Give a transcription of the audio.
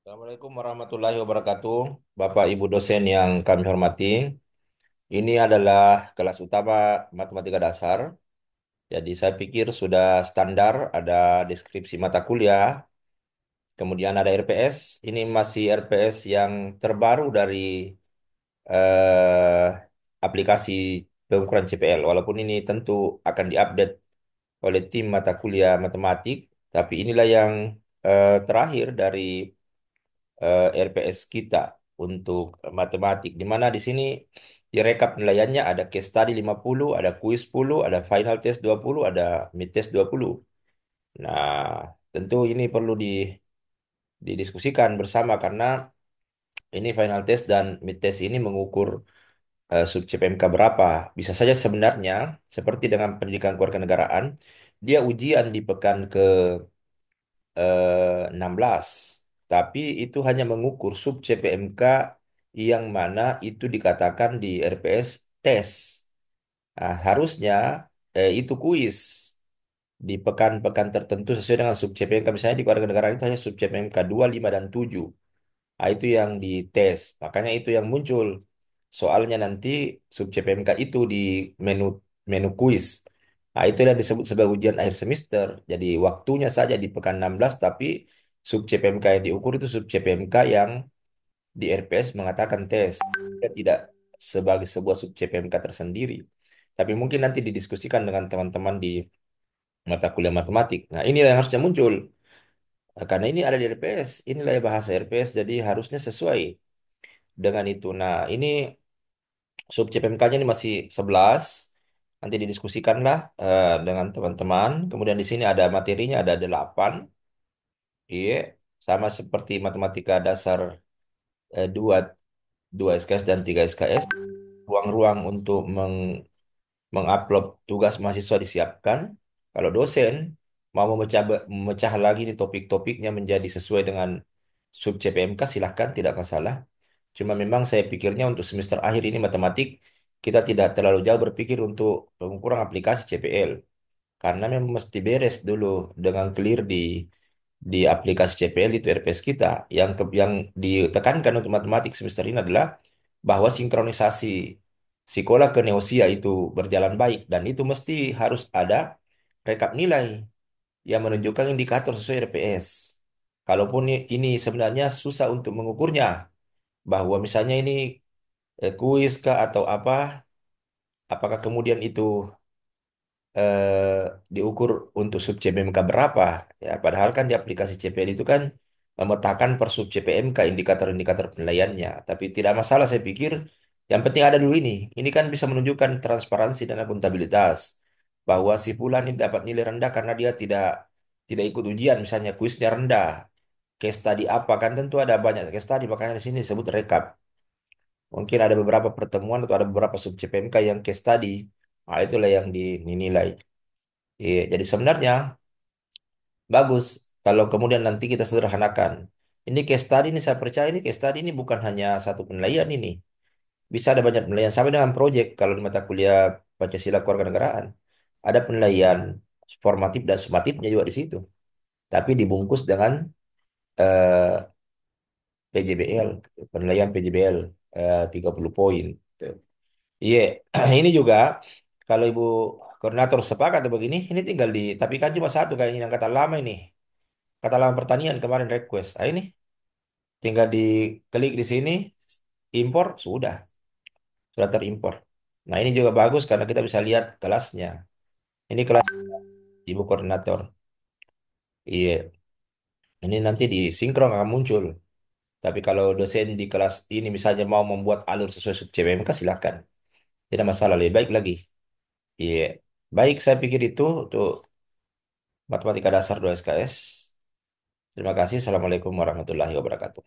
Assalamualaikum warahmatullahi wabarakatuh. Bapak Ibu dosen yang kami hormati. Ini adalah kelas utama matematika dasar. Jadi saya pikir sudah standar ada deskripsi mata kuliah, kemudian ada RPS. Ini masih RPS yang terbaru dari eh, aplikasi pengukuran CPL. Walaupun ini tentu akan diupdate oleh tim mata kuliah matematik, tapi inilah yang terakhir dari RPS kita untuk matematik, di mana di sini direkap nilaiannya ada case study 50, ada quiz 10, ada final test 20, ada mid test 20. Nah, tentu ini perlu didiskusikan bersama karena ini final test dan mid test ini mengukur sub CPMK berapa. Bisa saja sebenarnya seperti dengan pendidikan kewarganegaraan, dia ujian di pekan ke 16. Tapi itu hanya mengukur sub CPMK yang mana itu dikatakan di RPS tes. Nah, harusnya itu kuis di pekan-pekan tertentu sesuai dengan sub CPMK. Misalnya di kewarganegaraan itu hanya sub CPMK 2, 5, dan 7. Nah, itu yang dites. Makanya itu yang muncul. Soalnya nanti sub CPMK itu di menu menu kuis. Nah, itu yang disebut sebagai ujian akhir semester. Jadi waktunya saja di pekan 16, tapi sub CPMK yang diukur itu sub CPMK yang di RPS mengatakan tes. Dia tidak sebagai sebuah sub CPMK tersendiri. Tapi mungkin nanti didiskusikan dengan teman-teman di mata kuliah matematik. Nah, ini yang harusnya muncul. Karena ini ada di RPS. Inilah ya bahasa RPS, jadi harusnya sesuai dengan itu. Nah, ini sub CPMK-nya ini masih 11. Nanti didiskusikanlah dengan teman-teman. Kemudian di sini ada materinya ada 8. Iya, sama seperti matematika dasar 2, 2 SKS dan 3 SKS. Ruang-ruang untuk mengupload tugas mahasiswa disiapkan. Kalau dosen mau memecah lagi nih topik-topiknya menjadi sesuai dengan sub CPMK, silahkan, tidak masalah. Cuma memang saya pikirnya untuk semester akhir ini matematik kita tidak terlalu jauh berpikir untuk pengukuran aplikasi CPL karena memang mesti beres dulu dengan clear di aplikasi CPL itu RPS kita. Yang ditekankan untuk matematik semester ini adalah bahwa sinkronisasi sekolah ke Neosia itu berjalan baik dan itu mesti harus ada rekap nilai yang menunjukkan indikator sesuai RPS. Kalaupun ini sebenarnya susah untuk mengukurnya, bahwa misalnya ini kuis kah atau apa, apakah kemudian itu diukur untuk sub CPMK berapa? Ya, padahal kan di aplikasi CPL itu kan memetakan per sub CPMK indikator-indikator penilaiannya. Tapi tidak masalah saya pikir. Yang penting ada dulu ini. Ini kan bisa menunjukkan transparansi dan akuntabilitas. Bahwa si fulan ini dapat nilai rendah karena dia tidak ikut ujian, misalnya kuisnya rendah. Case study apa kan tentu ada banyak case study, makanya di sini disebut rekap. Mungkin ada beberapa pertemuan atau ada beberapa sub CPMK yang case study. Nah, itulah yang dinilai. Iya, jadi sebenarnya bagus kalau kemudian nanti kita sederhanakan. Ini case study ini saya percaya ini case study ini bukan hanya satu penilaian ini. Bisa ada banyak penilaian sampai dengan proyek kalau di mata kuliah Pancasila Kewarganegaraan. Ada penilaian formatif dan sumatifnya juga di situ. Tapi dibungkus dengan eh, PJBL, penilaian PJBL 30 poin. Tuh. Iya, ini juga kalau Ibu koordinator sepakat atau begini, ini tinggal tapi kan cuma satu kayaknya yang kata lama ini. Kata lama pertanian kemarin request. Ah, ini tinggal diklik di sini, impor, sudah terimpor. Nah, ini juga bagus karena kita bisa lihat kelasnya. Ini kelas Ibu Koordinator. Iya, ini nanti di sinkron akan muncul. Tapi kalau dosen di kelas ini misalnya mau membuat alur sesuai sub CPMK, silakan. Tidak masalah, lebih baik lagi. Iya, baik saya pikir itu untuk Matematika Dasar 2 SKS. Terima kasih. Assalamualaikum warahmatullahi wabarakatuh.